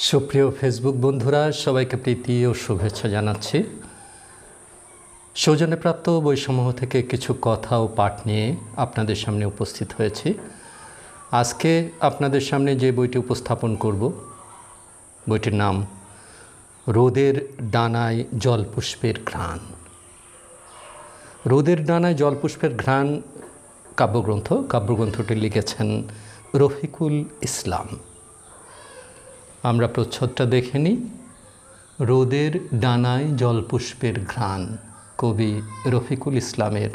সুপ্রিয় ফেসবুক বন্ধুরা, সবাইকে প্রীতি ও শুভেচ্ছা জানাচ্ছি। সৌজন্যপ্রাপ্ত বইসমূহ থেকে কিছু কথা ও পাঠ নিয়ে আপনাদের সামনে উপস্থিত হয়েছি। আজকে আপনাদের সামনে যে বইটি উপস্থাপন করব, বইটির নাম রোদের ডানায় জলপুষ্পের ঘ্রাণ। রোদের ডানায় জলপুষ্পের ঘ্রাণ কাব্যগ্রন্থটি লিখেছেন রফিকুল ইসলাম। আমরা প্রচ্ছদটা দেখে নিই। রোদের ডানায় জলপুষ্পের ঘ্রাণ, কবি রফিকুল ইসলামের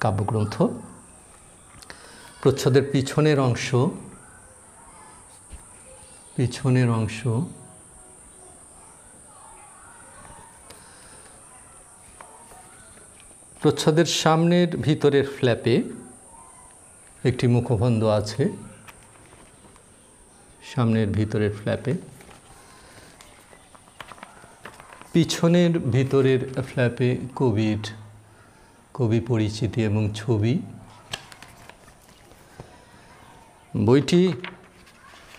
কাব্যগ্রন্থ। প্রচ্ছদের পিছনের অংশ প্রচ্ছদের সামনের ভিতরের ফ্ল্যাপে একটি মুখবন্ধ আছে। সামনের ভিতরের ফ্ল্যাপে, পিছনের ভিতরের ফ্ল্যাপে কবি পরিচিতি এবং ছবি। বইটি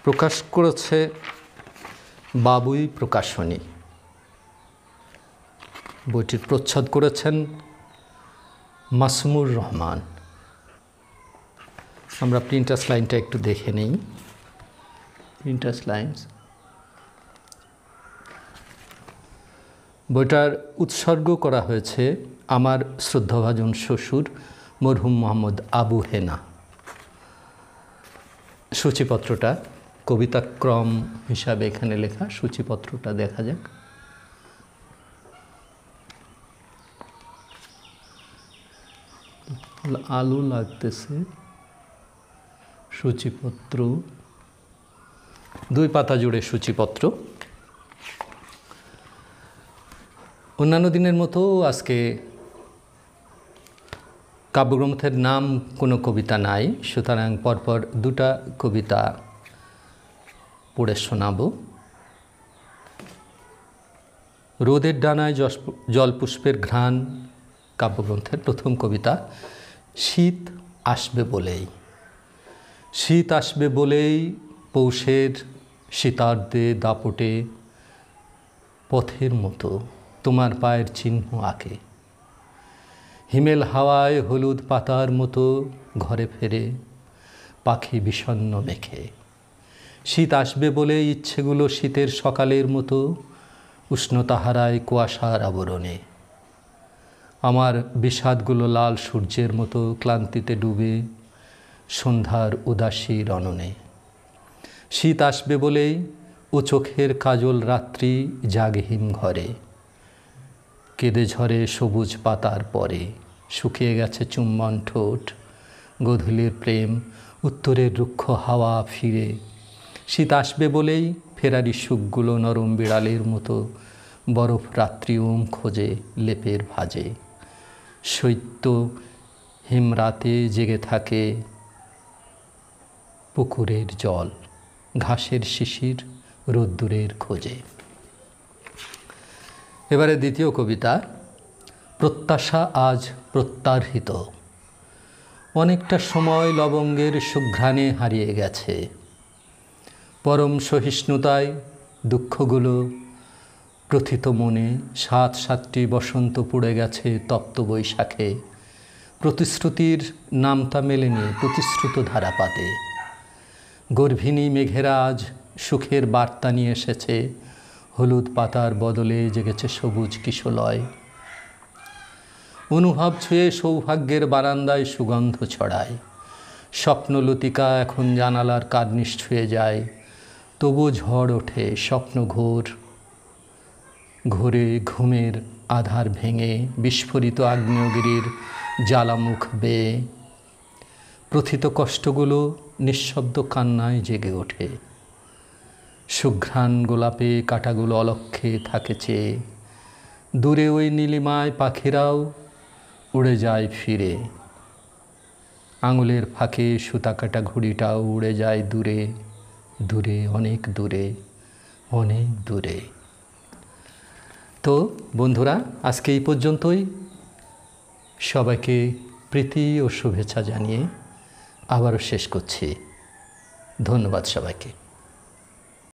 প্রকাশ করেছে বাবুই প্রকাশনী। বইটির প্রচ্ছদ করেছেন মাসুমুর রহমান। আমরা প্রিন্টার্স লাইনটা একটু দেখে নিই। Printers lines. বইটার উৎসর্গ করা হয়েছে আমার শ্রদ্ধাভাজন শ্বশুর মরহুম মোহাম্মদ আবু হেনা। সূচিপত্রটা কবিতাক্রম হিসাবে এখানে লেখা। সূচিপত্রটা দেখা যাক। আলো লাগতেছে। সূচিপত্র 2 পাতা জুড়ে সূচিপত্র। অন্যান্য দিনের মতো আজকে কাব্যগ্রন্থের নাম কোনো কবিতা নাই, সুতরাং পরপর 2টা কবিতা পড়ে শোনাব। রোদের ডানায় জলপুষ্পের ঘ্রাণ কাব্যগ্রন্থের প্রথম কবিতা। শীত আসবে বলেই। শীত আসবে বলেই পৌষের শীতার্ধে দাপটে পথের মতো তোমার পায়ের চিহ্ন আঁকে। হিমেল হাওয়ায় হলুদ পাতার মতো ঘরে ফেরে পাখি বিষণ্ণ মেখে। শীত আসবে বলে ইচ্ছেগুলো শীতের সকালের মতো উষ্ণতা হারায় কুয়াশার আবরণে। আমার বিষাদগুলো লাল সূর্যের মতো ক্লান্তিতে ডুবে সন্ধ্যার উদাসী রণনে। শীত আসবে বলেই ও চোখের কাজল রাত্রি জাগে হিম ঘরে। কেঁদে ঝরে সবুজ পাতার পরে শুকিয়ে গেছে চুম্বন ঠোঁট। গোধূলির প্রেম উত্তরের রুক্ষ হাওয়া ফিরে। শীত আসবে বলেই ফেরারি সুখগুলো নরম বিড়ালের মতো বরফ রাত্রি খোঁজে লেপের ভাজে। শৈত্য হিমরাতে জেগে থাকে পুকুরের জল, ঘাসের শিশির রোদ্দুরের খোঁজে। এবারে দ্বিতীয় কবিতা। প্রত্যাশা আজ প্রত্যার্হিত। অনেকটা সময় লবঙ্গের সুঘ্রাণে হারিয়ে গেছে। পরম সহিষ্ণুতায় দুঃখগুলো প্রথিত মনে। 7-7টি বসন্ত পড়ে গেছে তপ্ত বৈশাখে। প্রতিশ্রুতির নামতা মেলেনি প্রতিশ্রুত ধারাপাতে। গর্ভিণী মেঘেরা আজ সুখের বার্তা নিয়ে এসেছে। হলুদ পাতার বদলে জেগেছে সবুজ কিশলয়। অনুভব ছুঁয়ে সৌভাগ্যের বারান্দায় সুগন্ধ ছড়ায়। স্বপ্নলতিকা এখন জানালার কার্নিশ ছুঁয়ে যায়। তবু ঝড় ওঠে স্বপ্ন ঘোরে ঘুমের আধার ভেঙে। বিস্ফোরিত আগ্নেয়গিরির জ্বালামুখ বেয়ে প্রথিত কষ্টগুলো নিঃশব্দ কান্নায় জেগে ওঠে। সুঘ্রাণ গোলাপে কাঁটাগুলো অলক্ষ্যে থাকে চেয়ে। দূরে ওই নীলিমায় পাখিরাও উড়ে যায় ফিরে। আঙুলের ফাঁকে সুতা কাটা ঘুড়িটাও উড়ে যায় দূরে দূরে, অনেক দূরে, অনেক দূরে। তো বন্ধুরা, আজকে এই পর্যন্তই। সবাইকে প্রীতি ও শুভেচ্ছা জানিয়ে আবারও শেষ করছি। ধন্যবাদ সবাইকে।